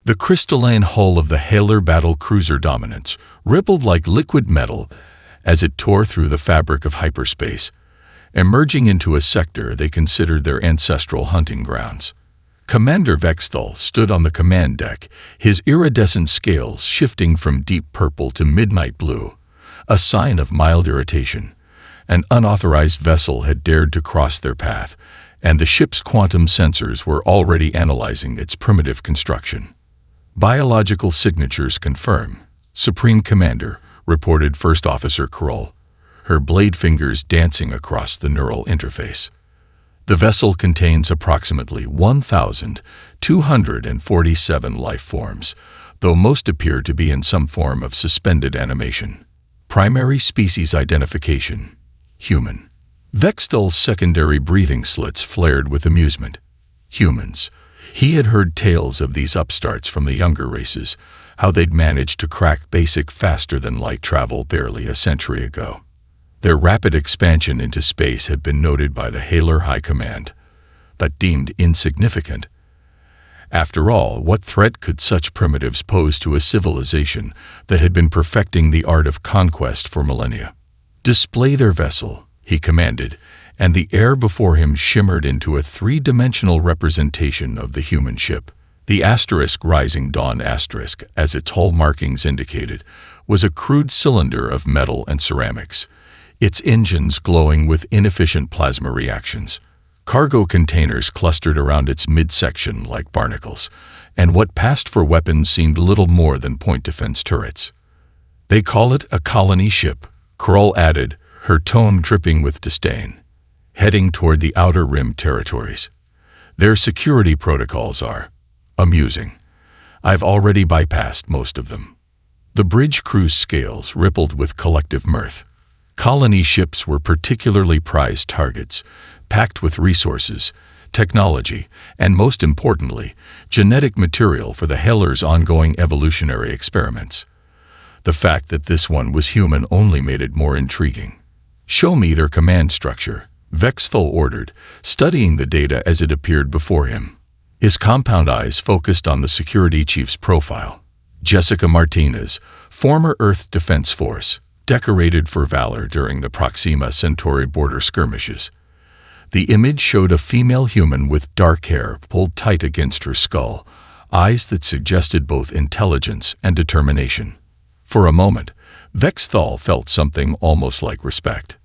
The crystalline hull of the Haelor battle cruiser Dominance rippled like liquid metal as it tore through the fabric of hyperspace, emerging into a sector they considered their ancestral hunting grounds. Commander Vexthal stood on the command deck, his iridescent scales shifting from deep purple to midnight blue, a sign of mild irritation. An unauthorized vessel had dared to cross their path, and the ship's quantum sensors were already analyzing its primitive construction. "Biological signatures confirm," Supreme Commander reported First Officer Kroll, her blade fingers dancing across the neural interface. The vessel contains approximately 1,247 life forms, though most appear to be in some form of suspended animation. Primary species identification: human. Vexthal's secondary breathing slits flared with amusement. Humans. He had heard tales of these upstarts from the younger races, how they'd managed to crack basic faster-than-light travel barely a century ago. Their rapid expansion into space had been noted by the Haelor High Command, but deemed insignificant. After all, what threat could such primitives pose to a civilization that had been perfecting the art of conquest for millennia? "Display their vessel," he commanded, and the air before him shimmered into a three-dimensional representation of the human ship. The Rising Dawn asterisk, as its hull markings indicated, was a crude cylinder of metal and ceramics, its engines glowing with inefficient plasma reactions. Cargo containers clustered around its midsection like barnacles, and what passed for weapons seemed little more than point defense turrets. "They call it a colony ship," Kroll added, her tone dripping with disdain, "heading toward the Outer Rim territories. Their security protocols are amusing. I've already bypassed most of them." The bridge crew's scales rippled with collective mirth. Colony ships were particularly prized targets, packed with resources, technology, and most importantly, genetic material for the Haelor's ongoing evolutionary experiments. The fact that this one was human only made it more intriguing. "Show me their command structure," Vexthal ordered, studying the data as it appeared before him. His compound eyes focused on the security chief's profile. Jessica Martinez, former Earth Defense Force, decorated for valor during the Proxima Centauri border skirmishes. The image showed a female human with dark hair pulled tight against her skull, eyes that suggested both intelligence and determination. For a moment, Vexthal felt something almost like respect.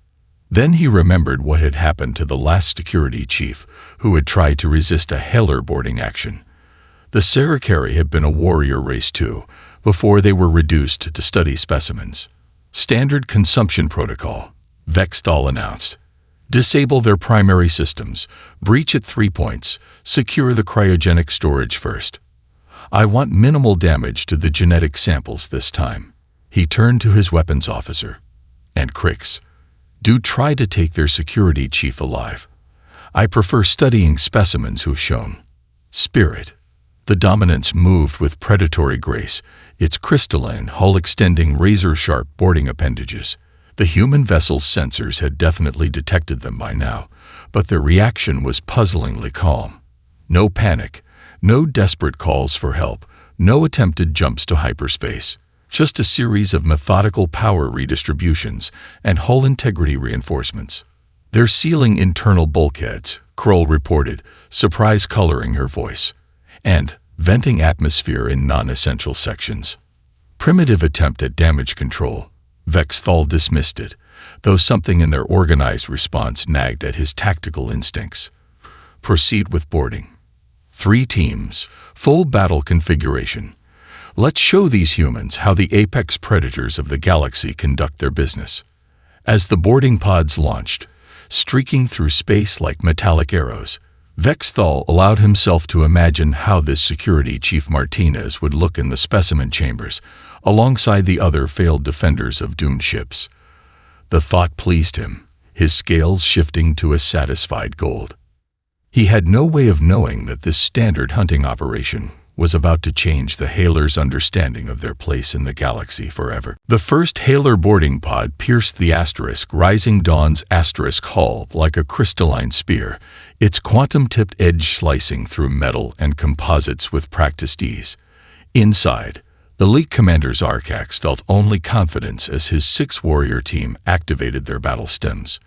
Then he remembered what had happened to the last security chief, who had tried to resist a Haelor boarding action. The Sarikari had been a warrior race too, before they were reduced to study specimens. "Standard consumption protocol," Vexthal announced. "Disable their primary systems, breach at 3 points, secure the cryogenic storage first. I want minimal damage to the genetic samples this time." He turned to his weapons officer. "And Crix, do try to take their security chief alive. I prefer studying specimens who've shown spirit." The Dominance moved with predatory grace, its crystalline hull extending razor-sharp boarding appendages. The human vessel's sensors had definitely detected them by now, but their reaction was puzzlingly calm. No panic, no desperate calls for help, no attempted jumps to hyperspace. Just a series of methodical power redistributions and hull integrity reinforcements. "They're sealing internal bulkheads," Kroll reported, surprise coloring her voice, "and venting atmosphere in non-essential sections." Primitive attempt at damage control. Vexthal dismissed it, though something in their organized response nagged at his tactical instincts. "Proceed with boarding. 3 teams, full battle configuration. Let's show these humans how the apex predators of the galaxy conduct their business." As the boarding pods launched, streaking through space like metallic arrows, Vexthal allowed himself to imagine how this security chief Martinez would look in the specimen chambers, alongside the other failed defenders of doomed ships. The thought pleased him, his scales shifting to a satisfied gold. He had no way of knowing that this standard hunting operation was about to change the Haelor's understanding of their place in the galaxy forever. The first Haelor boarding pod pierced the Rising Dawn's hull like a crystalline spear, its quantum-tipped edge slicing through metal and composites with practiced ease. Inside, elite commander Zarkax felt only confidence as his 6-warrior team activated their battle stems.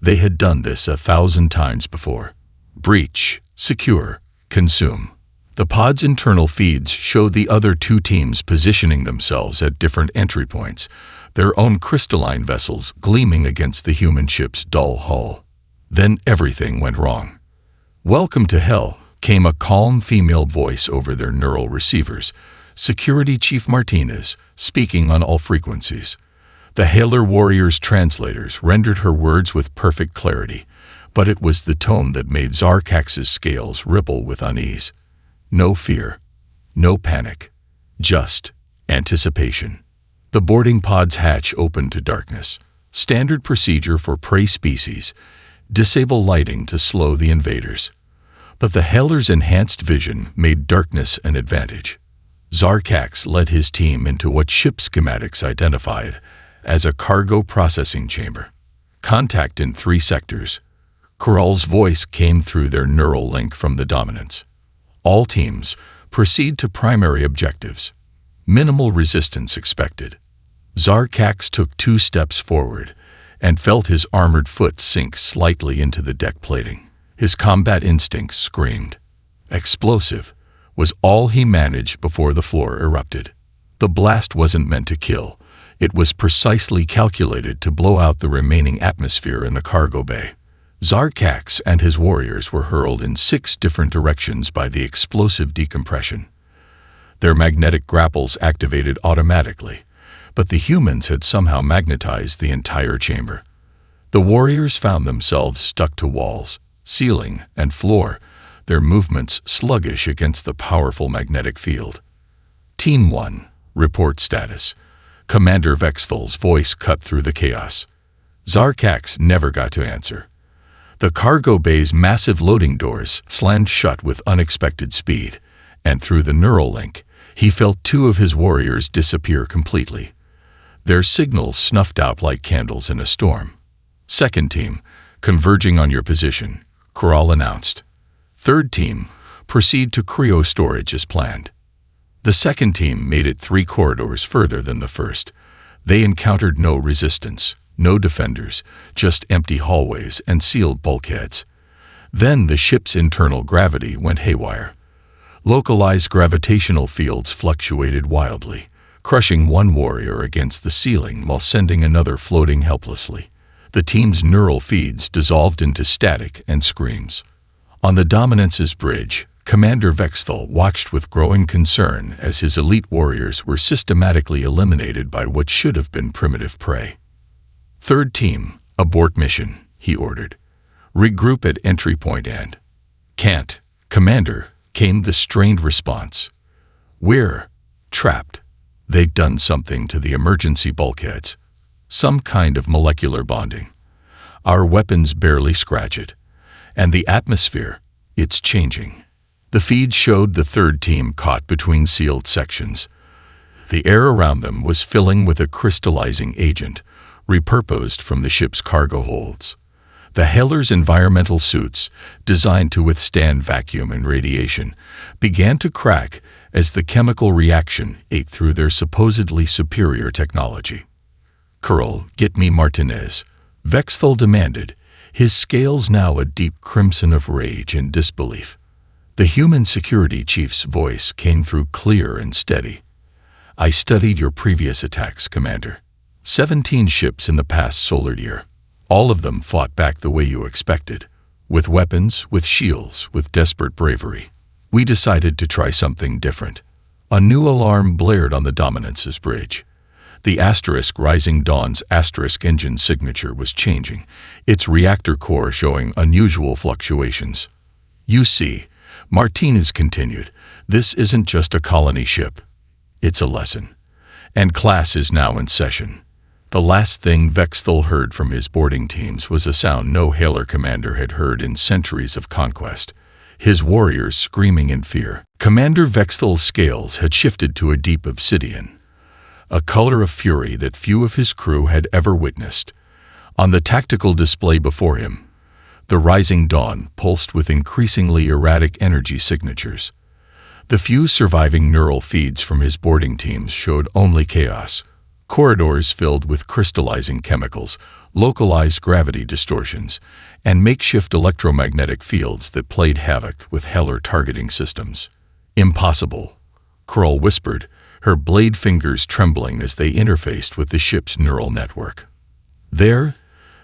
They had done this 1,000 times before. Breach, secure, consume. The pod's internal feeds showed the other 2 teams positioning themselves at different entry points, their own crystalline vessels gleaming against the human ship's dull hull. Then everything went wrong. "Welcome to hell," came a calm female voice over their neural receivers, Security Chief Martinez, speaking on all frequencies. The Haelor warrior's translators rendered her words with perfect clarity, but it was the tone that made Zarkax's scales ripple with unease. No fear, no panic, just anticipation. The boarding pod's hatch opened to darkness. Standard procedure for prey species. Disable lighting to slow the invaders. But the Haelor's enhanced vision made darkness an advantage. Zarkax led his team into what ship schematics identified as a cargo processing chamber. Contact in 3 sectors. Coral's voice came through their neural link from the Dominants. All teams, proceed to primary objectives. Minimal resistance expected. Zarkax took 2 steps forward and felt his armored foot sink slightly into the deck plating. His combat instincts screamed. Explosive was all he managed before the floor erupted. The blast wasn't meant to kill. It was precisely calculated to blow out the remaining atmosphere in the cargo bay. Zarkax and his warriors were hurled in 6 different directions by the explosive decompression. Their magnetic grapples activated automatically, but the humans had somehow magnetized the entire chamber. The warriors found themselves stuck to walls, ceiling, and floor, their movements sluggish against the powerful magnetic field. Team 1, report status. Commander Vexthal's voice cut through the chaos. Zarkax never got to answer. The cargo bay's massive loading doors slammed shut with unexpected speed, and through the neural link, he felt 2 of his warriors disappear completely. Their signals snuffed out like candles in a storm. "Second team, converging on your position," Coral announced. "Third team, proceed to cryo storage as planned." The second team made it 3 corridors further than the first. They encountered no resistance, no defenders, just empty hallways and sealed bulkheads. Then the ship's internal gravity went haywire. Localized gravitational fields fluctuated wildly, crushing one warrior against the ceiling while sending another floating helplessly. The team's neural feeds dissolved into static and screams. On the Dominance's bridge, Commander Vexthal watched with growing concern as his elite warriors were systematically eliminated by what should have been primitive prey. "Third team, abort mission," he ordered. "Regroup at entry point and—" "Can't, Commander," came the strained response. "We're trapped. They've done something to the emergency bulkheads. Some kind of molecular bonding. Our weapons barely scratch it. And the atmosphere, it's changing." The feed showed the third team caught between sealed sections. The air around them was filling with a crystallizing agent, repurposed from the ship's cargo holds. The Haelor's environmental suits, designed to withstand vacuum and radiation, began to crack as the chemical reaction ate through their supposedly superior technology. "Curl, get me Martinez," Vexthal demanded, his scales now a deep crimson of rage and disbelief. The human security chief's voice came through clear and steady. "I studied your previous attacks, Commander. 17 ships in the past solar year. All of them fought back the way you expected, with weapons, with shields, with desperate bravery. We decided to try something different." A new alarm blared on the Dominance's bridge. The Rising Dawn's engine signature was changing, its reactor core showing unusual fluctuations. "You see," Martinez continued, "this isn't just a colony ship. It's a lesson. And class is now in session." The last thing Vexthal heard from his boarding teams was a sound no Haelor commander had heard in centuries of conquest, his warriors screaming in fear. Commander Vexthal's scales had shifted to a deep obsidian, a color of fury that few of his crew had ever witnessed. On the tactical display before him, the Rising Dawn pulsed with increasingly erratic energy signatures. The few surviving neural feeds from his boarding teams showed only chaos. Corridors filled with crystallizing chemicals, localized gravity distortions, and makeshift electromagnetic fields that played havoc with Haelor targeting systems. "Impossible," Kroll whispered, her blade fingers trembling as they interfaced with the ship's neural network. They're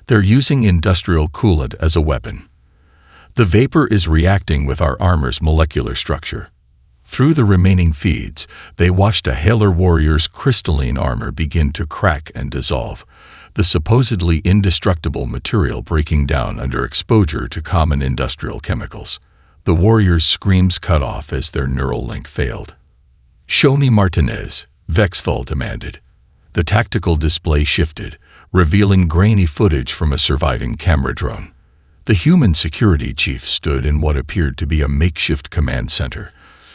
using industrial coolant as a weapon. The vapor is reacting with our armor's molecular structure. Through the remaining feeds, they watched a Haelor warrior's crystalline armor begin to crack and dissolve, the supposedly indestructible material breaking down under exposure to common industrial chemicals. The warrior's screams cut off as their neural link failed. "Show me Martinez," Vexthal demanded. The tactical display shifted, revealing grainy footage from a surviving camera drone. The human security chief stood in what appeared to be a makeshift command center,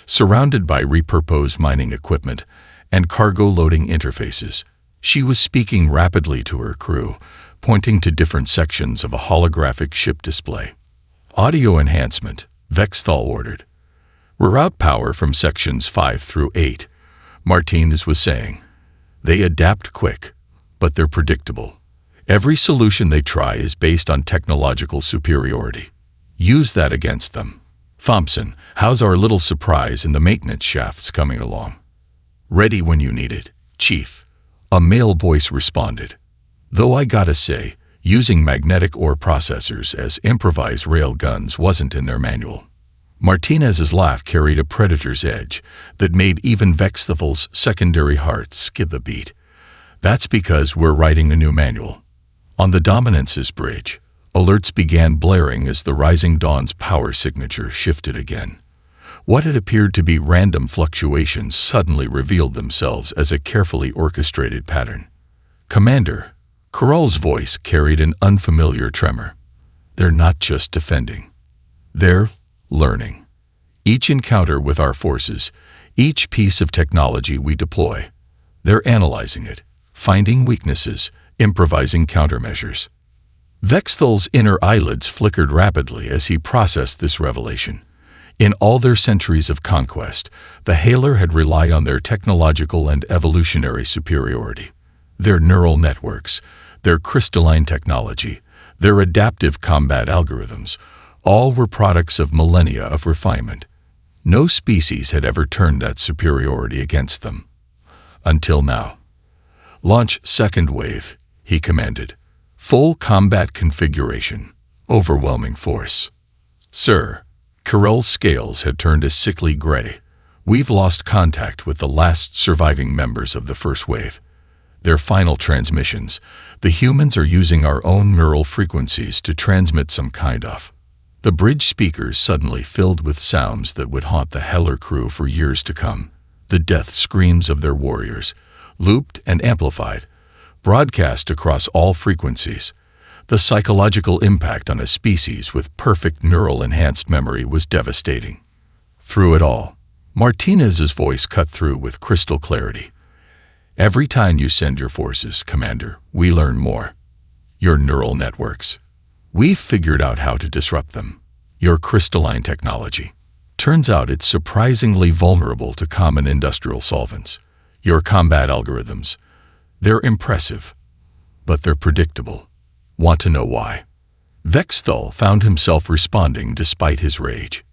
surrounded by repurposed mining equipment and cargo loading interfaces. She was speaking rapidly to her crew, pointing to different sections of a holographic ship display. "Audio enhancement," Vexthal ordered. "Reroute power from sections 5 through 8, Martinez was saying. "They adapt quick, but they're predictable. Every solution they try is based on technological superiority. Use that against them." "Thompson, how's our little surprise in the maintenance shafts coming along?" "Ready when you need it, Chief," a male voice responded. "Though I gotta say, using magnetic ore processors as improvised rail guns wasn't in their manual." Martinez's laugh carried a predator's edge that made even Vexthal's secondary heart skip a beat. "That's because we're writing a new manual." On the Dominance's bridge, alerts began blaring as the Rising Dawn's power signature shifted again. What had appeared to be random fluctuations suddenly revealed themselves as a carefully orchestrated pattern. "Commander," Kroll's voice carried an unfamiliar tremor. "They're not just defending. They're learning. Each encounter with our forces, each piece of technology we deploy, they're analyzing it, finding weaknesses, improvising countermeasures." Vexthal's inner eyelids flickered rapidly as he processed this revelation. In all their centuries of conquest, the Haelor had relied on their technological and evolutionary superiority. Their neural networks, their crystalline technology, their adaptive combat algorithms, all were products of millennia of refinement. No species had ever turned that superiority against them. Until now. "Launch second wave," he commanded. "Full combat configuration. Overwhelming force." "Sir," Kroll's scales had turned a sickly gray. "We've lost contact with the last surviving members of the first wave. Their final transmissions, the humans are using our own neural frequencies to transmit some kind of." The bridge speakers suddenly filled with sounds that would haunt the Haelor crew for years to come. The death screams of their warriors, looped and amplified, broadcast across all frequencies. The psychological impact on a species with perfect neural enhanced memory was devastating. Through it all, Martinez's voice cut through with crystal clarity. "Every time you send your forces, Commander, we learn more. Your neural networks. We've figured out how to disrupt them. Your crystalline technology. Turns out it's surprisingly vulnerable to common industrial solvents. Your combat algorithms. They're impressive, but they're predictable. Want to know why?" Vexthal found himself responding despite his rage.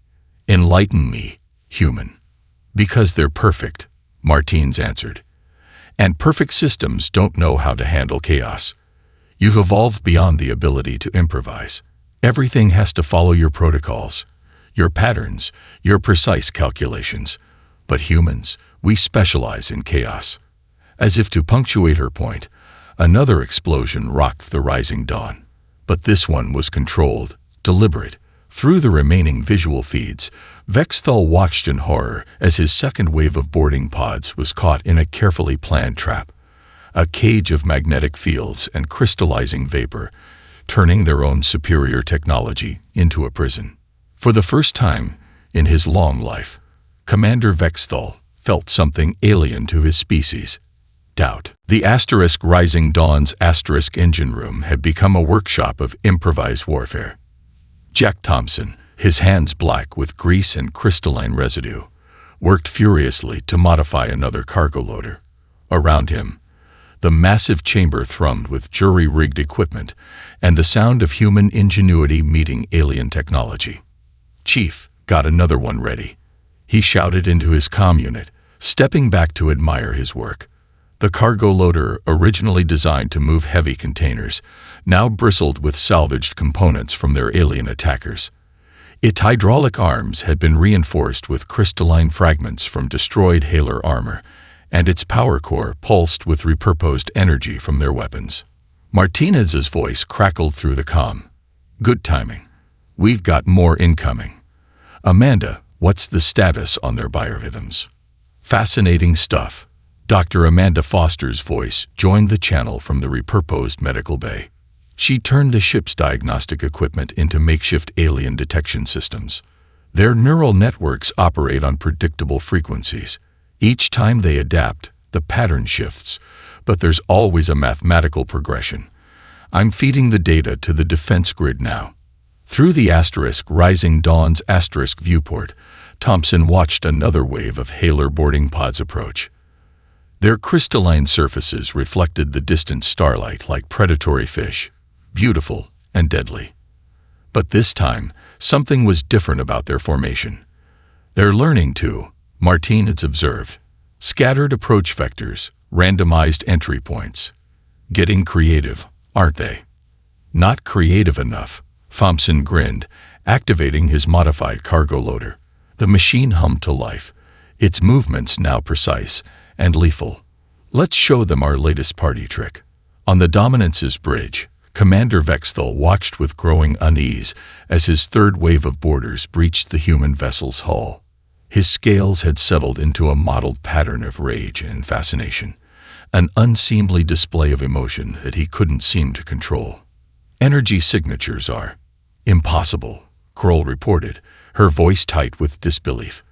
"Enlighten me, human." "Because they're perfect," Martins answered. "And perfect systems don't know how to handle chaos. You've evolved beyond the ability to improvise. Everything has to follow your protocols, your patterns, your precise calculations. But humans, we specialize in chaos." As if to punctuate her point, another explosion rocked the Rising Dawn. But this one was controlled, deliberate. Through the remaining visual feeds, Vexthal watched in horror as his second wave of boarding pods was caught in a carefully planned trap. A cage of magnetic fields and crystallizing vapor, turning their own superior technology into a prison. For the first time in his long life, Commander Vexthal felt something alien to his species. Doubt. The Rising Dawn's engine room had become a workshop of improvised warfare. Jack Thompson, his hands black with grease and crystalline residue, worked furiously to modify another cargo loader. Around him, the massive chamber thrummed with jury-rigged equipment and the sound of human ingenuity meeting alien technology. "Chief, got another one ready," he shouted into his comm unit, stepping back to admire his work. The cargo loader, originally designed to move heavy containers, now bristled with salvaged components from their alien attackers. Its hydraulic arms had been reinforced with crystalline fragments from destroyed Haelor armor, and its power core pulsed with repurposed energy from their weapons. Martinez's voice crackled through the comm. "Good timing. We've got more incoming. Amanda, what's the status on their biorhythms?" "Fascinating stuff." Dr. Amanda Foster's voice joined the channel from the repurposed medical bay. She turned the ship's diagnostic equipment into makeshift alien detection systems. Their neural networks operate on predictable frequencies. Each time they adapt, the pattern shifts, but there's always a mathematical progression. "I'm feeding the data to the defense grid now." Through the Rising Dawn's viewport, Thompson watched another wave of Haelor boarding pods approach. Their crystalline surfaces reflected the distant starlight like predatory fish, beautiful and deadly. But this time, something was different about their formation. "They're learning too," Martinez observed. "Scattered approach vectors, randomized entry points. Getting creative, aren't they?" "Not creative enough," Thompson grinned, activating his modified cargo loader. The machine hummed to life, its movements now precise and lethal. "Let's show them our latest party trick." On the Dominance's bridge, Commander Vexthal watched with growing unease as his third wave of boarders breached the human vessel's hull. His scales had settled into a mottled pattern of rage and fascination, an unseemly display of emotion that he couldn't seem to control. "Energy signatures are impossible," Kroll reported, her voice tight with disbelief.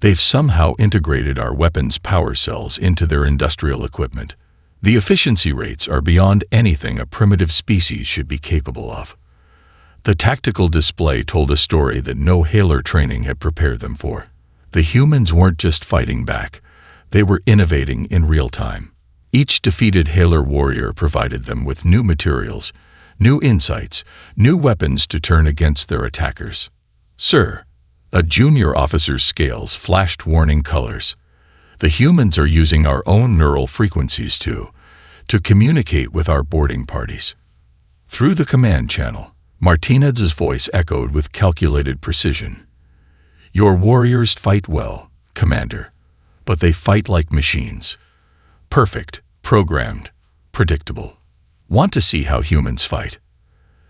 "They've somehow integrated our weapons' power cells into their industrial equipment. The efficiency rates are beyond anything a primitive species should be capable of." The tactical display told a story that no Haelor training had prepared them for. The humans weren't just fighting back, they were innovating in real time. Each defeated Haelor warrior provided them with new materials, new insights, new weapons to turn against their attackers. "Sir," a junior officer's scales flashed warning colors. "The humans are using our own neural frequencies to communicate with our boarding parties." Through the command channel, Martinez's voice echoed with calculated precision. "Your warriors fight well, Commander, but they fight like machines. Perfect, programmed, predictable. Want to see how humans fight?"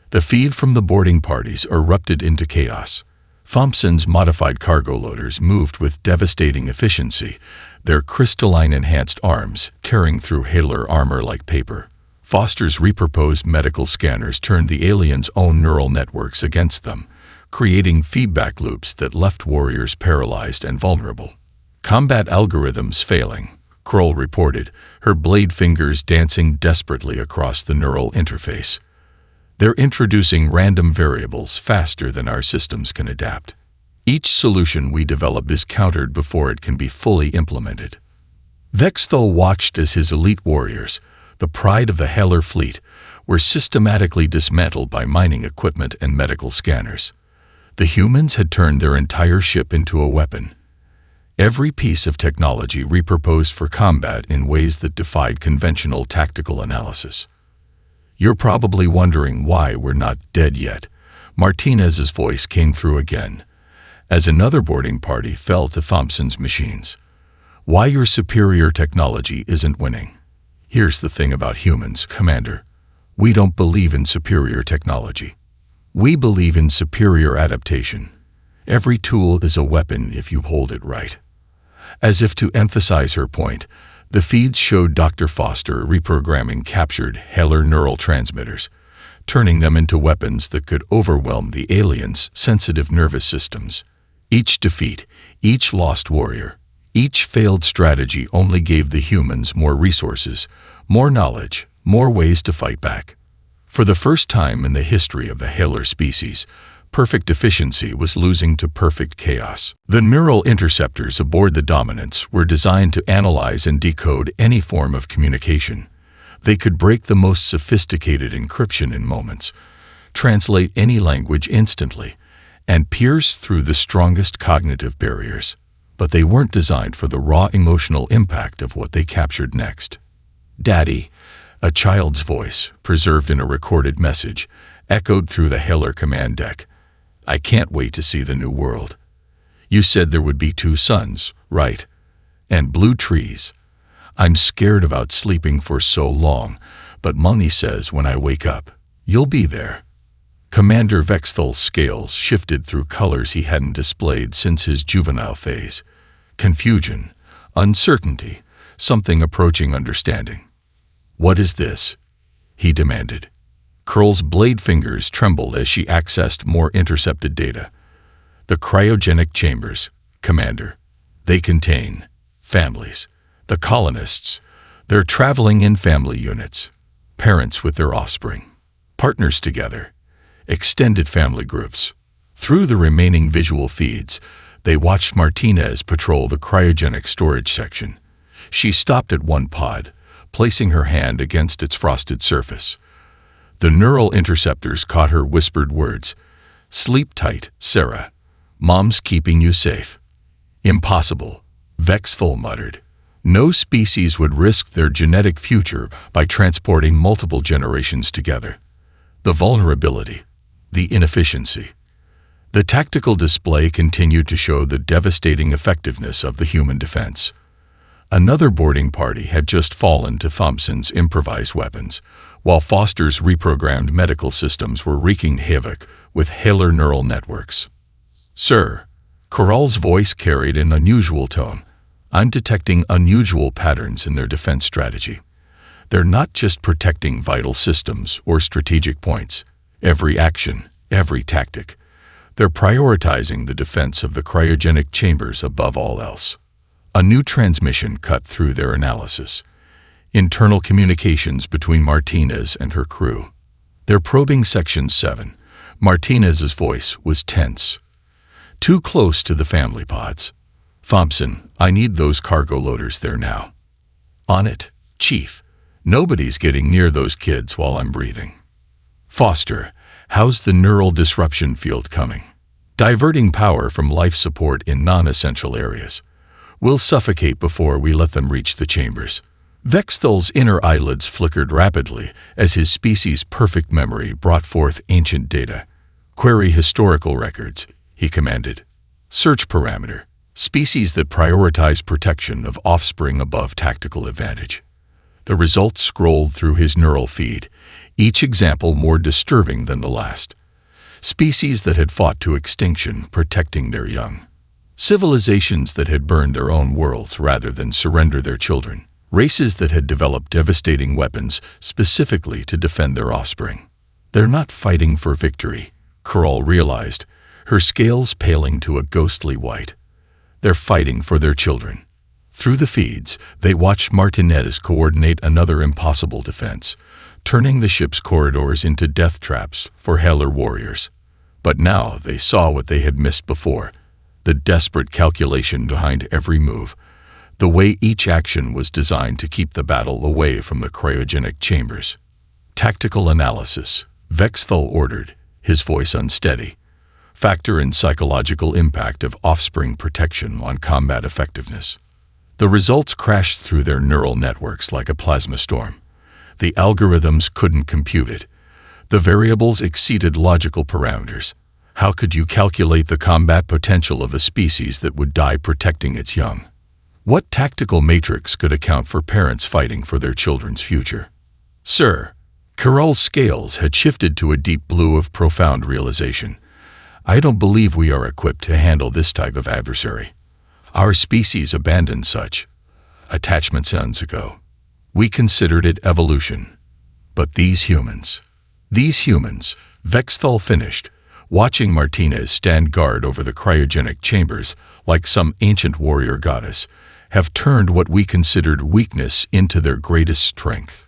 The feed from the boarding parties erupted into chaos. Thompson's modified cargo loaders moved with devastating efficiency, their crystalline-enhanced arms tearing through Haelor armor like paper. Foster's repurposed medical scanners turned the aliens' own neural networks against them, creating feedback loops that left warriors paralyzed and vulnerable. "Combat algorithms failing," Kroll reported, her blade fingers dancing desperately across the neural interface. "They're introducing random variables faster than our systems can adapt. Each solution we develop is countered before it can be fully implemented." Vexthal watched as his elite warriors, the pride of the Haelor fleet, were systematically dismantled by mining equipment and medical scanners. The humans had turned their entire ship into a weapon. Every piece of technology repurposed for combat in ways that defied conventional tactical analysis. "You're probably wondering why we're not dead yet," Martinez's voice came through again, as another boarding party fell to Thompson's machines. "Why your superior technology isn't winning. Here's the thing about humans, Commander. We don't believe in superior technology. We believe in superior adaptation. Every tool is a weapon if you hold it right." As if to emphasize her point, the feeds showed Dr. Foster reprogramming captured Haelor neural transmitters, turning them into weapons that could overwhelm the aliens' sensitive nervous systems. Each defeat, each lost warrior, each failed strategy only gave the humans more resources, more knowledge, more ways to fight back. For the first time in the history of the Haelor species, Perfect efficiency was losing to perfect chaos. The neural interceptors aboard the Dominance were designed to analyze and decode any form of communication. They could break the most sophisticated encryption in moments, translate any language instantly, and pierce through the strongest cognitive barriers. But they weren't designed for the raw emotional impact of what they captured next. "Daddy," a child's voice, preserved in a recorded message, echoed through the Haelor command deck. "I can't wait to see the new world. You said there would be 2 suns, right? And blue trees. I'm scared about sleeping for so long, but Mommy says when I wake up, you'll be there." Commander Vexthal's scales shifted through colors he hadn't displayed since his juvenile phase. Confusion, uncertainty, something approaching understanding. "What is this?" he demanded. Curl's blade fingers trembled as she accessed more intercepted data. "The cryogenic chambers, Commander. They contain families. The colonists. They're traveling in family units. Parents with their offspring. Partners together. Extended family groups." Through the remaining visual feeds, they watched Martinez patrol the cryogenic storage section. She stopped at one pod, placing her hand against its frosted surface. The neural interceptors caught her whispered words. "Sleep tight, Sarah. Mom's keeping you safe." "Impossible," Vexthal muttered. No species would risk their genetic future by transporting multiple generations together. The vulnerability, the inefficiency. The tactical display continued to show the devastating effectiveness of the human defense. Another boarding party had just fallen to Thompson's improvised weapons, while Foster's reprogrammed medical systems were wreaking havoc with Haelor neural networks. "Sir," Corral's voice carried an unusual tone. "I'm detecting unusual patterns in their defense strategy. They're not just protecting vital systems or strategic points, every action, every tactic. They're prioritizing the defense of the cryogenic chambers above all else." A new transmission cut through their analysis. Internal communications between Martinez and her crew. They're probing Section 7. Martinez's voice was tense. "Too close to the family pods. Thompson, I need those cargo loaders there now." "On it, Chief. Nobody's getting near those kids while I'm breathing." "Foster, how's the neural disruption field coming?" "Diverting power from life support in non-essential areas. We'll suffocate before we let them reach the chambers." Vexthal's inner eyelids flickered rapidly as his species' perfect memory brought forth ancient data. "Query historical records," he commanded. "Search parameter. Species that prioritize protection of offspring above tactical advantage." The results scrolled through his neural feed, each example more disturbing than the last. Species that had fought to extinction, protecting their young. Civilizations that had burned their own worlds rather than surrender their children. Races that had developed devastating weapons specifically to defend their offspring. "They're not fighting for victory," Corral realized, her scales paling to a ghostly white. "They're fighting for their children." Through the feeds, they watched Martinez coordinate another impossible defense, turning the ship's corridors into death traps for Haelor warriors. But now they saw what they had missed before. The desperate calculation behind every move, the way each action was designed to keep the battle away from the cryogenic chambers. "Tactical analysis," Vexthal ordered, his voice unsteady. "Factor in psychological impact of offspring protection on combat effectiveness." The results crashed through their neural networks like a plasma storm. The algorithms couldn't compute it. The variables exceeded logical parameters. How could you calculate the combat potential of a species that would die protecting its young? What tactical matrix could account for parents fighting for their children's future? "Sir," Corral's scales had shifted to a deep blue of profound realization. "I don't believe we are equipped to handle this type of adversary. Our species abandoned such attachments eons ago. We considered it evolution. But these humans, Vexthal finished, watching Martinez stand guard over the cryogenic chambers like some ancient warrior goddess, have turned what we considered weakness into their greatest strength."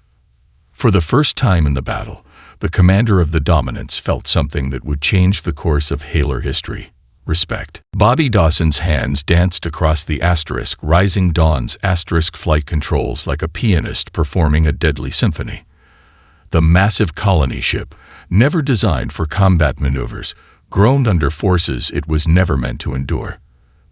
For the first time in the battle, the commander of the Dominants felt something that would change the course of Haelor history. Respect. Bobby Dawson's hands danced across the Rising Dawn's flight controls like a pianist performing a deadly symphony. The massive colony ship, never designed for combat maneuvers, groaned under forces it was never meant to endure.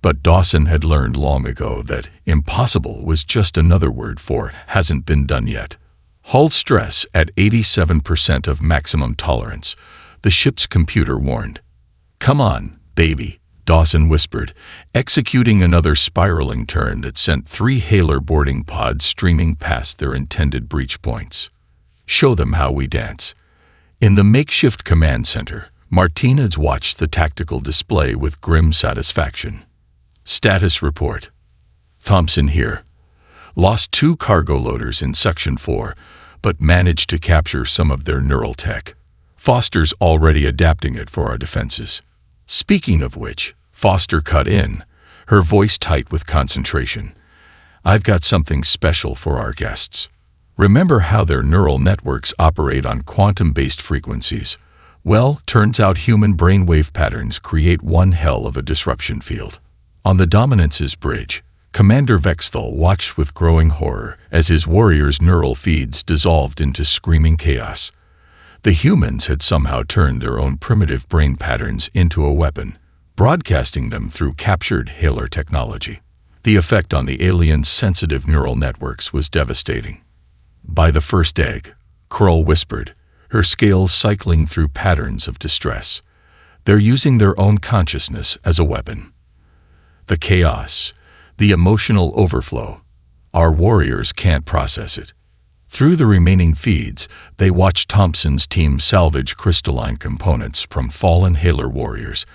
But Dawson had learned long ago that impossible was just another word for hasn't been done yet. Hull stress at 87% of maximum tolerance, the ship's computer warned. "Come on, baby," Dawson whispered, executing another spiraling turn that sent 3 Haelor boarding pods streaming past their intended breach points. "Show them how we dance." In the makeshift command center, Martinez watched the tactical display with grim satisfaction. Status report. Thompson here. Lost 2 cargo loaders in Section 4, but managed to capture some of their neural tech. Foster's already adapting it for our defenses. Speaking of which, Foster cut in, her voice tight with concentration. "I've got something special for our guests. Remember how their neural networks operate on quantum-based frequencies? Well, turns out human brainwave patterns create one hell of a disruption field." On the Dominance's bridge, Commander Vexthal watched with growing horror as his warriors' neural feeds dissolved into screaming chaos. The humans had somehow turned their own primitive brain patterns into a weapon, broadcasting them through captured Haelor technology. The effect on the aliens' sensitive neural networks was devastating. "By the first egg," Krull whispered, her scales cycling through patterns of distress. "They're using their own consciousness as a weapon. The chaos, the emotional overflow, our warriors can't process it." Through the remaining feeds, they watched Thompson's team salvage crystalline components from fallen Haelor warriors,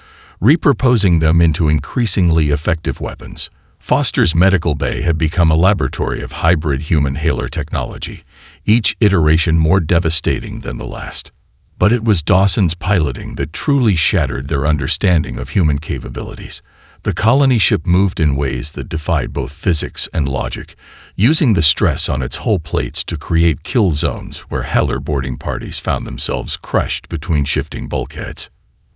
repurposing them into increasingly effective weapons. Foster's medical bay had become a laboratory of hybrid human Haelor technology, each iteration more devastating than the last. But it was Dawson's piloting that truly shattered their understanding of human capabilities. The colony ship moved in ways that defied both physics and logic, using the stress on its hull plates to create kill zones where Haelor boarding parties found themselves crushed between shifting bulkheads.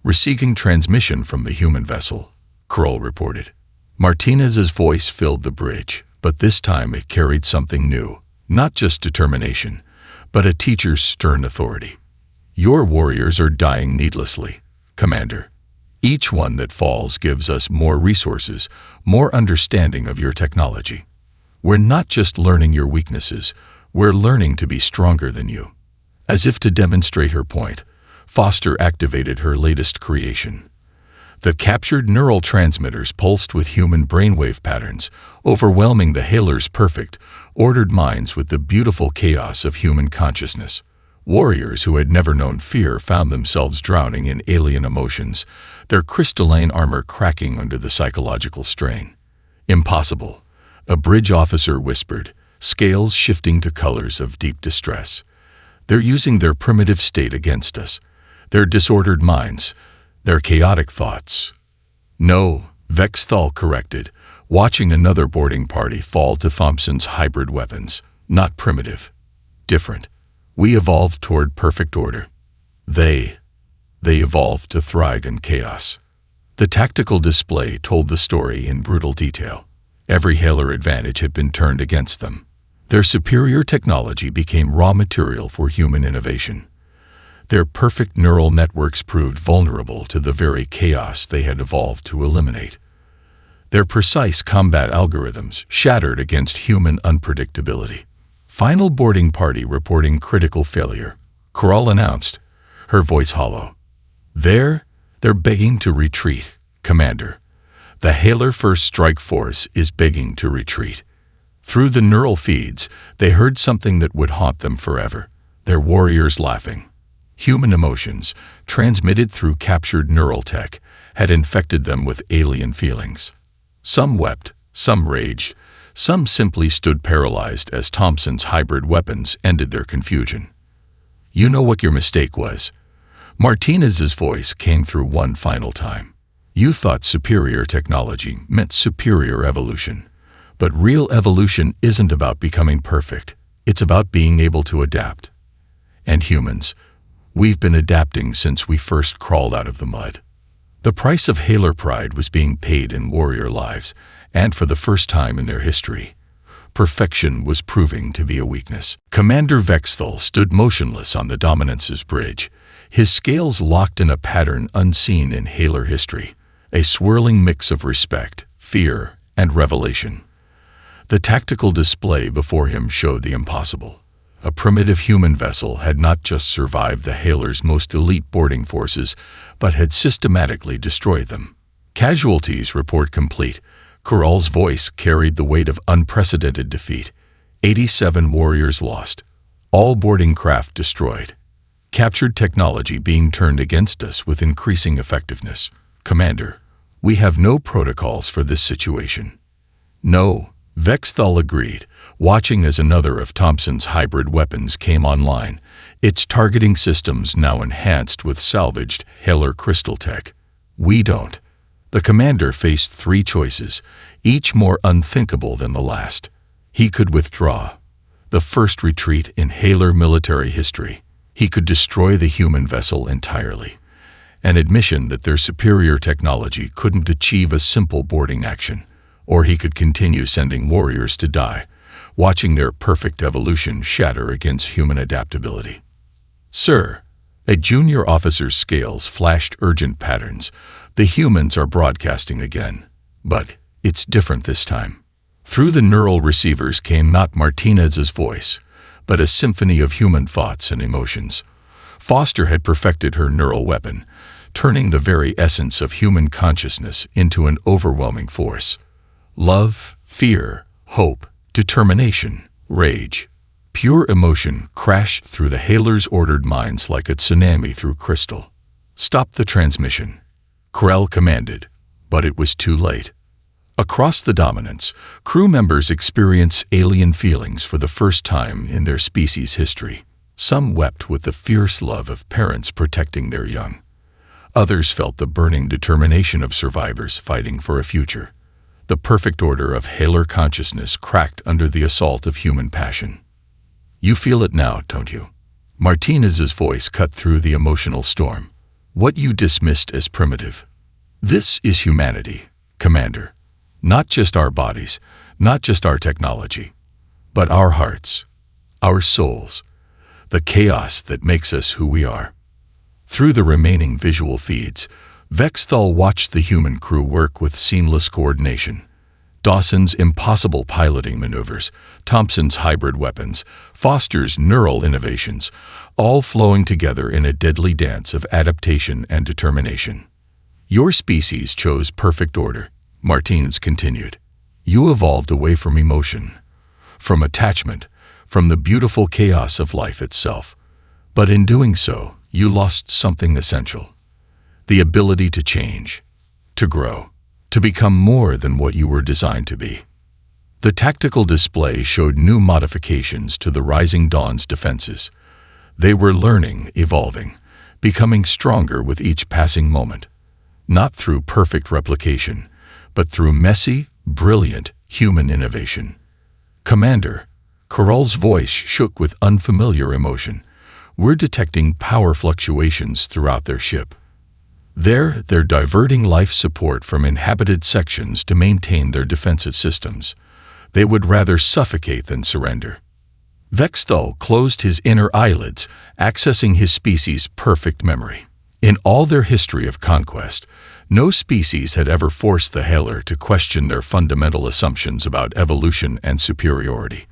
"Receiving transmission from the human vessel," Krull reported. Martinez's voice filled the bridge, but this time it carried something new, not just determination, but a teacher's stern authority. "Your warriors are dying needlessly, Commander. Each one that falls gives us more resources, more understanding of your technology. We're not just learning your weaknesses, we're learning to be stronger than you." As if to demonstrate her point, Foster activated her latest creation. The captured neural transmitters pulsed with human brainwave patterns, overwhelming the Haelor's perfect, ordered minds with the beautiful chaos of human consciousness. Warriors who had never known fear found themselves drowning in alien emotions, their crystalline armor cracking under the psychological strain. "Impossible," a bridge officer whispered, scales shifting to colors of deep distress. "They're using their primitive state against us, their disordered minds, their chaotic thoughts." "No," Vexthal corrected, watching another boarding party fall to Thompson's hybrid weapons. "Not primitive. Different. We evolved toward perfect order. They evolved to thrive in chaos." The tactical display told the story in brutal detail. Every Haelor advantage had been turned against them. Their superior technology became raw material for human innovation. Their perfect neural networks proved vulnerable to the very chaos they had evolved to eliminate. Their precise combat algorithms shattered against human unpredictability. "Final boarding party reporting critical failure," Krull announced, her voice hollow. They're begging to retreat, Commander. The Haelor First Strike Force is begging to retreat." Through the neural feeds, they heard something that would haunt them forever, their warriors laughing. Human emotions, transmitted through captured neural tech, had infected them with alien feelings. Some wept, some raged, some simply stood paralyzed as Thompson's hybrid weapons ended their confusion. "You know what your mistake was." Martinez's voice came through one final time. "You thought superior technology meant superior evolution. But real evolution isn't about becoming perfect. It's about being able to adapt. And humans, We've been adapting since we first crawled out of the mud. The price of Haelor pride was being paid in warrior lives, and for the first time in their history, perfection was proving to be a weakness. Commander Vexthal stood motionless on the Dominance's bridge, his scales locked in a pattern unseen in Haelor history, a swirling mix of respect, fear, and revelation. The tactical display before him showed the impossible. A primitive human vessel had not just survived the Haelor's most elite boarding forces, but had systematically destroyed them. Casualties report complete. Coral's voice carried the weight of unprecedented defeat. 87 warriors lost. All boarding craft destroyed. Captured technology being turned against us with increasing effectiveness. Commander, we have no protocols for this situation. No, Vexthal agreed, watching as another of Thompson's hybrid weapons came online, its targeting systems now enhanced with salvaged Haelor crystal tech. We don't. The commander faced three choices, each more unthinkable than the last. He could withdraw, the first retreat in Haelor military history. He could destroy the human vessel entirely, an admission that their superior technology couldn't achieve a simple boarding action. Or he could continue sending warriors to die, watching their perfect evolution shatter against human adaptability. Sir, a junior officer's scales flashed urgent patterns. The humans are broadcasting again, but it's different this time. Through the neural receivers came not Martinez's voice, but a symphony of human thoughts and emotions. Foster had perfected her neural weapon, turning the very essence of human consciousness into an overwhelming force. Love, fear, hope, determination, rage. Pure emotion crashed through the Haelor's ordered minds like a tsunami through crystal. Stop the transmission, Corel commanded, but it was too late. Across the Dominance, crew members experienced alien feelings for the first time in their species' history. Some wept with the fierce love of parents protecting their young. Others felt the burning determination of survivors fighting for a future. The perfect order of Haelor consciousness cracked under the assault of human passion. You feel it now, don't you? Martinez's voice cut through the emotional storm. What you dismissed as primitive. This is humanity, Commander. Not just our bodies, not just our technology, but our hearts, our souls, the chaos that makes us who we are. Through the remaining visual feeds, Vexthal watched the human crew work with seamless coordination. Dawson's impossible piloting maneuvers, Thompson's hybrid weapons, Foster's neural innovations, all flowing together in a deadly dance of adaptation and determination. Your species chose perfect order, Martinez continued. You evolved away from emotion, from attachment, from the beautiful chaos of life itself. But in doing so, you lost something essential. The ability to change, to grow, to become more than what you were designed to be. The tactical display showed new modifications to the Rising Dawn's defenses. They were learning, evolving, becoming stronger with each passing moment, not through perfect replication, but through messy, brilliant human innovation. Commander, Coral's voice shook with unfamiliar emotion. We're detecting power fluctuations throughout their ship. They're diverting life support from inhabited sections to maintain their defensive systems. They would rather suffocate than surrender. Vexthal closed his inner eyelids, accessing his species' perfect memory. In all their history of conquest, no species had ever forced the Haelor to question their fundamental assumptions about evolution and superiority.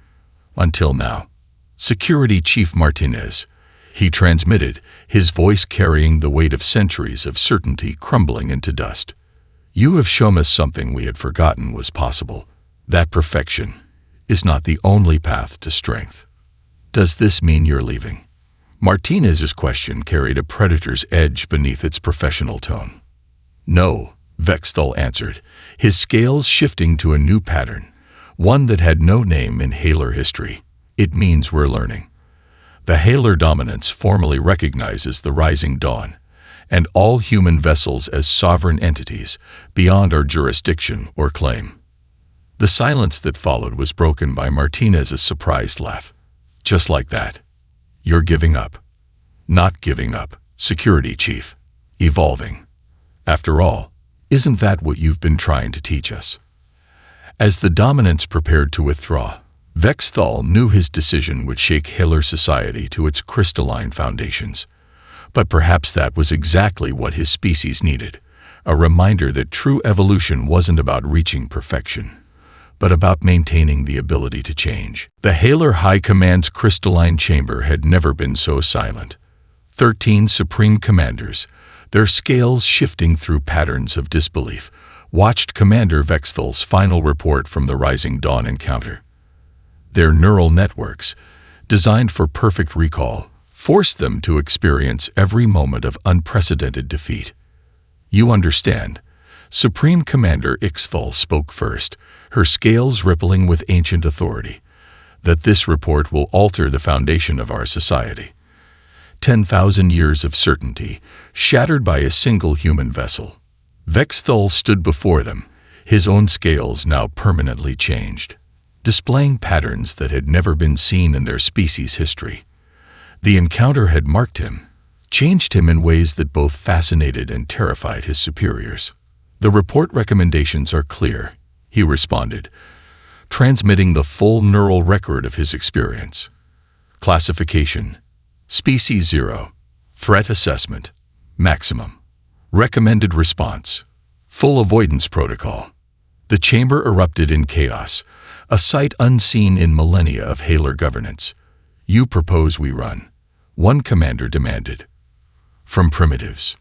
Until now. Security Chief Martinez, he transmitted, his voice carrying the weight of centuries of certainty crumbling into dust. You have shown us something we had forgotten was possible. That perfection is not the only path to strength. Does this mean you're leaving? Martinez's question carried a predator's edge beneath its professional tone. No, Vexthal answered, his scales shifting to a new pattern, one that had no name in Haelor history. It means we're learning. The Haelor Dominance formally recognizes the Rising Dawn, and all human vessels as sovereign entities beyond our jurisdiction or claim. The silence that followed was broken by Martinez's surprised laugh. Just like that. You're giving up. Not giving up. Security chief. Evolving. After all, isn't that what you've been trying to teach us? As the dominants prepared to withdraw, Vexthal knew his decision would shake Haelor society to its crystalline foundations. But perhaps that was exactly what his species needed, a reminder that true evolution wasn't about reaching perfection, but about maintaining the ability to change. The Haelor High Command's crystalline chamber had never been so silent. 13 Supreme Commanders, their scales shifting through patterns of disbelief, watched Commander Vexthal's final report from the Rising Dawn encounter. Their neural networks, designed for perfect recall, forced them to experience every moment of unprecedented defeat. You understand. Supreme Commander Ixthal spoke first, her scales rippling with ancient authority, that this report will alter the foundation of our society. 10,000 years of certainty, shattered by a single human vessel. Vexthal stood before them, his own scales now permanently changed, displaying patterns that had never been seen in their species' history. The encounter had marked him, changed him in ways that both fascinated and terrified his superiors. The report recommendations are clear, he responded, transmitting the full neural record of his experience. Classification: Species 0. Threat assessment: Maximum. Recommended response: Full avoidance protocol. The chamber erupted in chaos, a sight unseen in millennia of Haelor governance. You propose we run, one commander demanded. From primitives.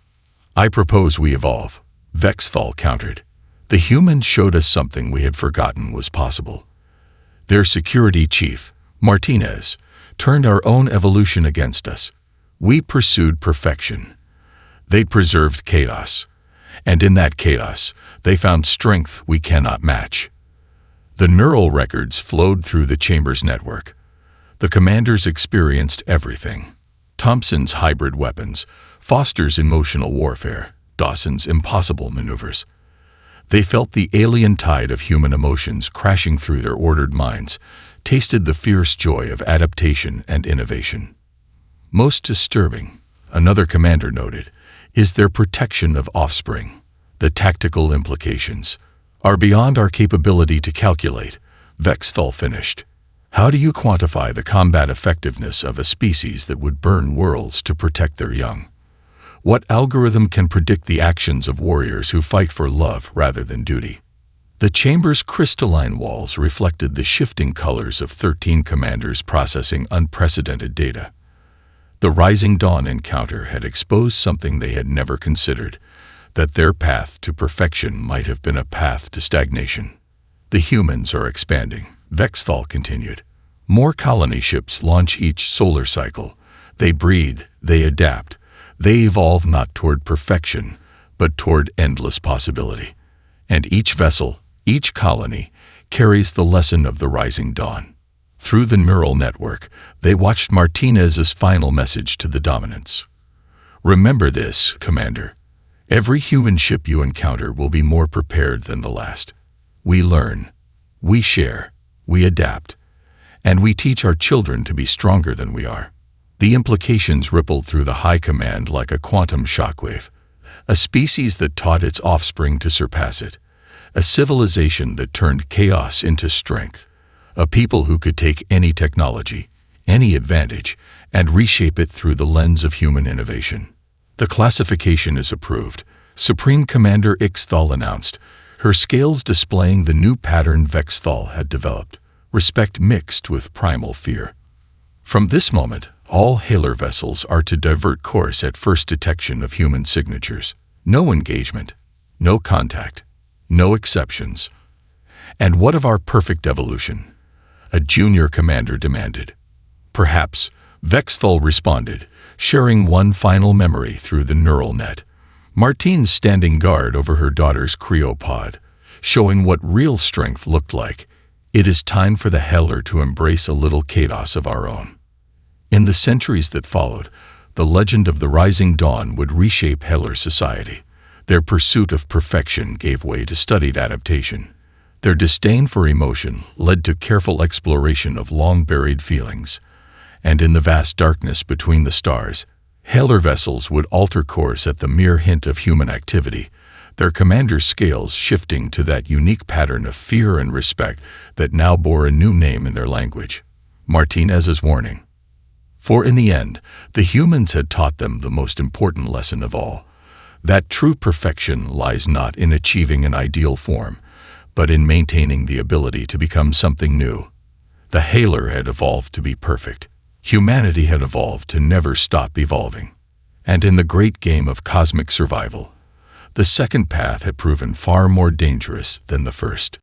I propose we evolve, Vexthal countered. The humans showed us something we had forgotten was possible. Their security chief, Martinez, turned our own evolution against us. We pursued perfection. They preserved chaos, and in that chaos, they found strength we cannot match. The neural records flowed through the chamber's network. The commanders experienced everything. Thompson's hybrid weapons, Foster's emotional warfare, Dawson's impossible maneuvers. They felt the alien tide of human emotions crashing through their ordered minds, tasted the fierce joy of adaptation and innovation. Most disturbing, another commander noted, is their protection of offspring. The tactical implications are beyond our capability to calculate, Vexthal finished. How do you quantify the combat effectiveness of a species that would burn worlds to protect their young? What algorithm can predict the actions of warriors who fight for love rather than duty? The chamber's crystalline walls reflected the shifting colors of 13 commanders processing unprecedented data. The Rising Dawn encounter had exposed something they had never considered, that their path to perfection might have been a path to stagnation. The humans are expanding, Vexthal continued. More colony ships launch each solar cycle. They breed, they adapt. They evolve not toward perfection, but toward endless possibility. And each vessel, each colony, carries the lesson of the Rising Dawn. Through the neural network, they watched Martinez's final message to the dominants. Remember this, Commander. Every human ship you encounter will be more prepared than the last. We learn, we share, we adapt, and we teach our children to be stronger than we are. The implications rippled through the High Command like a quantum shockwave. A species that taught its offspring to surpass it. A civilization that turned chaos into strength. A people who could take any technology, any advantage, and reshape it through the lens of human innovation. The classification is approved, Supreme Commander Ixthal announced, her scales displaying the new pattern Vexthal had developed, respect mixed with primal fear. From this moment, all Haelor vessels are to divert course at first detection of human signatures. No engagement, no contact, no exceptions. And what of our perfect evolution? A junior commander demanded. Perhaps, Vexthal responded, sharing one final memory through the neural net. Martine standing guard over her daughter's cryopod, showing what real strength looked like. It is time for the Haelor to embrace a little chaos of our own. In the centuries that followed, the legend of the Rising Dawn would reshape Haelor society. Their pursuit of perfection gave way to studied adaptation. Their disdain for emotion led to careful exploration of long-buried feelings. And in the vast darkness between the stars, Haelor vessels would alter course at the mere hint of human activity, their commander's scales shifting to that unique pattern of fear and respect that now bore a new name in their language, Martinez's warning. For in the end, the humans had taught them the most important lesson of all, that true perfection lies not in achieving an ideal form, but in maintaining the ability to become something new. The Haelor had evolved to be perfect. Humanity had evolved to never stop evolving. And in the great game of cosmic survival, the second path had proven far more dangerous than the first.